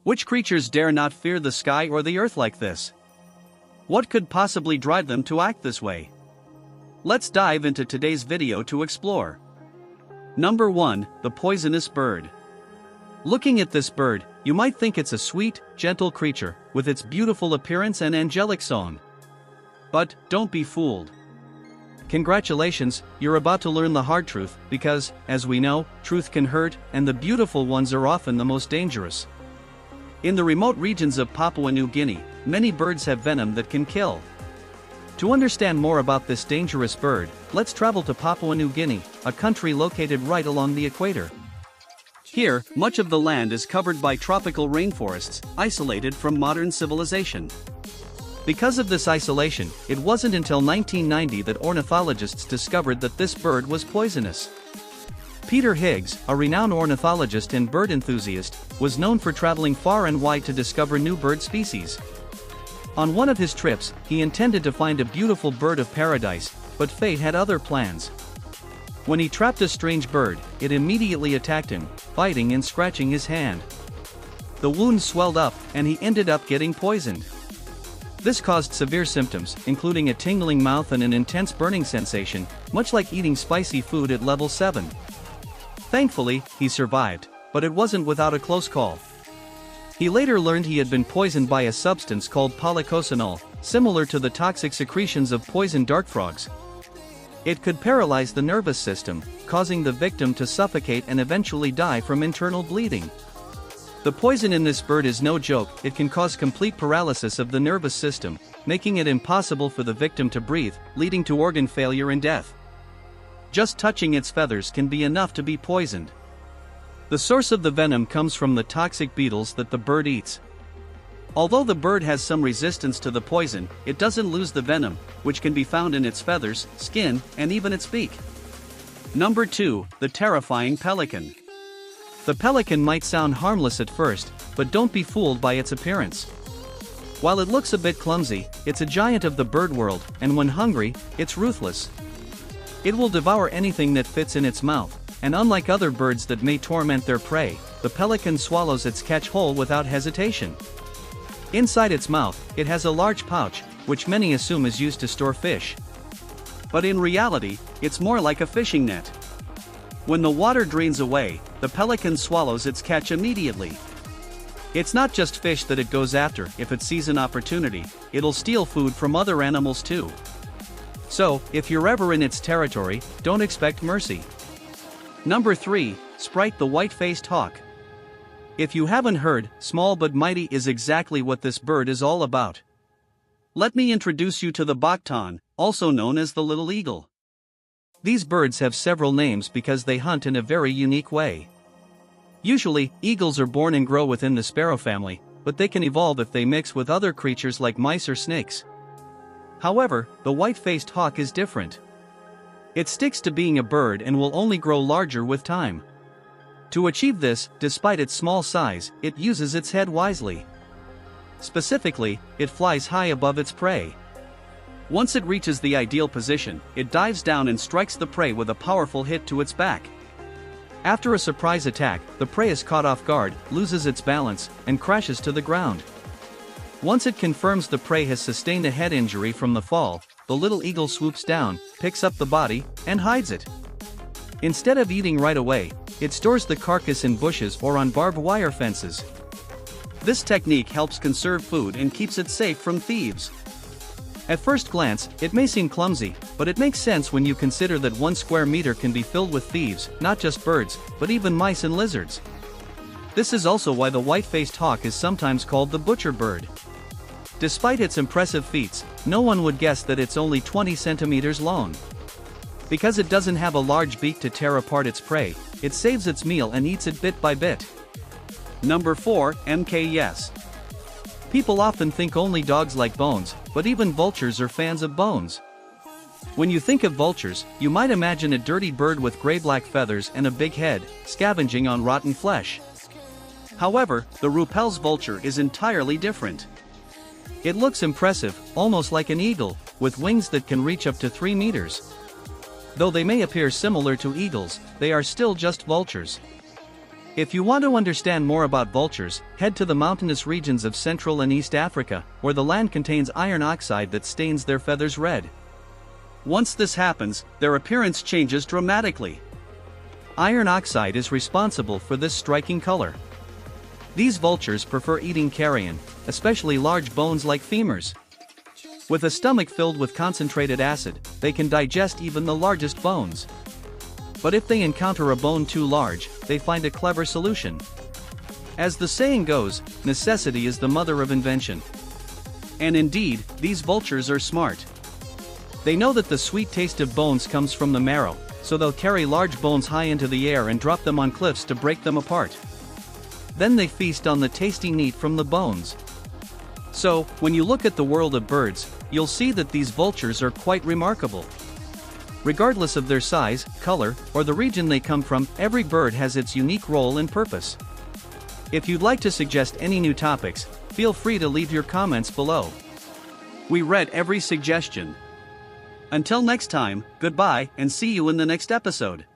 Which creatures dare not fear the sky or the earth like this? What could possibly drive them to act this way? Let's dive into today's video to explore. Number 1. The poisonous bird. Looking at this bird, you might think it's a sweet, gentle creature, with its beautiful appearance and angelic song. But don't be fooled. Congratulations, you're about to learn the hard truth, because, as we know, truth can hurt, and the beautiful ones are often the most dangerous. In the remote regions of Papua New Guinea, many birds have venom that can kill. To understand more about this dangerous bird, let's travel to Papua New Guinea, a country located right along the equator. Here, much of the land is covered by tropical rainforests, isolated from modern civilization. Because of this isolation, it wasn't until 1990 that ornithologists discovered that this bird was poisonous. Peter Higgs, a renowned ornithologist and bird enthusiast, was known for traveling far and wide to discover new bird species. On one of his trips, he intended to find a beautiful bird of paradise, but fate had other plans. When he trapped a strange bird, it immediately attacked him, biting and scratching his hand. The wound swelled up, and he ended up getting poisoned. This caused severe symptoms, including a tingling mouth and an intense burning sensation, much like eating spicy food at level 7. Thankfully, he survived, but it wasn't without a close call. He later learned he had been poisoned by a substance called polycosanol, similar to the toxic secretions of poisoned dart frogs. It could paralyze the nervous system, causing the victim to suffocate and eventually die from internal bleeding. The poison in this bird is no joke. It can cause complete paralysis of the nervous system, making it impossible for the victim to breathe, leading to organ failure and death. Just touching its feathers can be enough to be poisoned. The source of the venom comes from the toxic beetles that the bird eats. Although the bird has some resistance to the poison, it doesn't lose the venom, which can be found in its feathers, skin, and even its beak. Number 2. The terrifying pelican. The pelican might sound harmless at first, but don't be fooled by its appearance. While it looks a bit clumsy, it's a giant of the bird world, and when hungry, it's ruthless. It will devour anything that fits in its mouth, and unlike other birds that may torment their prey, the pelican swallows its catch whole without hesitation. Inside its mouth, it has a large pouch, which many assume is used to store fish. But in reality, it's more like a fishing net. When the water drains away, the pelican swallows its catch immediately. It's not just fish that it goes after. If it sees an opportunity, it'll steal food from other animals too. So, if you're ever in its territory, don't expect mercy. Number 3. Sprite the white-faced hawk. If you haven't heard, small but mighty is exactly what this bird is all about. Let me introduce you to the boktan, also known as the little eagle. These birds have several names because they hunt in a very unique way. Usually, eagles are born and grow within the sparrow family, but they can evolve if they mix with other creatures like mice or snakes. However, the white-faced hawk is different. It sticks to being a bird and will only grow larger with time. To achieve this, despite its small size, it uses its head wisely. Specifically, it flies high above its prey. Once it reaches the ideal position, it dives down and strikes the prey with a powerful hit to its back. After a surprise attack, the prey is caught off guard, loses its balance, and crashes to the ground. Once it confirms the prey has sustained a head injury from the fall, the little eagle swoops down, picks up the body, and hides it. Instead of eating right away, it stores the carcass in bushes or on barbed wire fences. This technique helps conserve food and keeps it safe from thieves. At first glance, it may seem clumsy, but it makes sense when you consider that 1 square meter can be filled with thieves, not just birds, but even mice and lizards. This is also why the white-faced hawk is sometimes called the butcher bird. Despite its impressive feats, no one would guess that it's only 20 centimeters long. Because it doesn't have a large beak to tear apart its prey, it saves its meal and eats it bit by bit. Number 4. MKS. People often think only dogs like bones, but even vultures are fans of bones. When you think of vultures, you might imagine a dirty bird with gray-black feathers and a big head, scavenging on rotten flesh. However, the Ruppell's vulture is entirely different. It looks impressive, almost like an eagle, with wings that can reach up to 3 meters. Though they may appear similar to eagles, they are still just vultures. If you want to understand more about vultures, head to the mountainous regions of Central and East Africa, where the land contains iron oxide that stains their feathers red. Once this happens, their appearance changes dramatically. Iron oxide is responsible for this striking color. These vultures prefer eating carrion, especially large bones like femurs. With a stomach filled with concentrated acid, they can digest even the largest bones. But if they encounter a bone too large, they find a clever solution. As the saying goes, necessity is the mother of invention. And indeed, these vultures are smart. They know that the sweet taste of bones comes from the marrow, so they'll carry large bones high into the air and drop them on cliffs to break them apart. Then they feast on the tasty meat from the bones. So, when you look at the world of birds, you'll see that these vultures are quite remarkable. Regardless of their size, color, or the region they come from, every bird has its unique role and purpose. If you'd like to suggest any new topics, feel free to leave your comments below. We read every suggestion. Until next time, goodbye and see you in the next episode.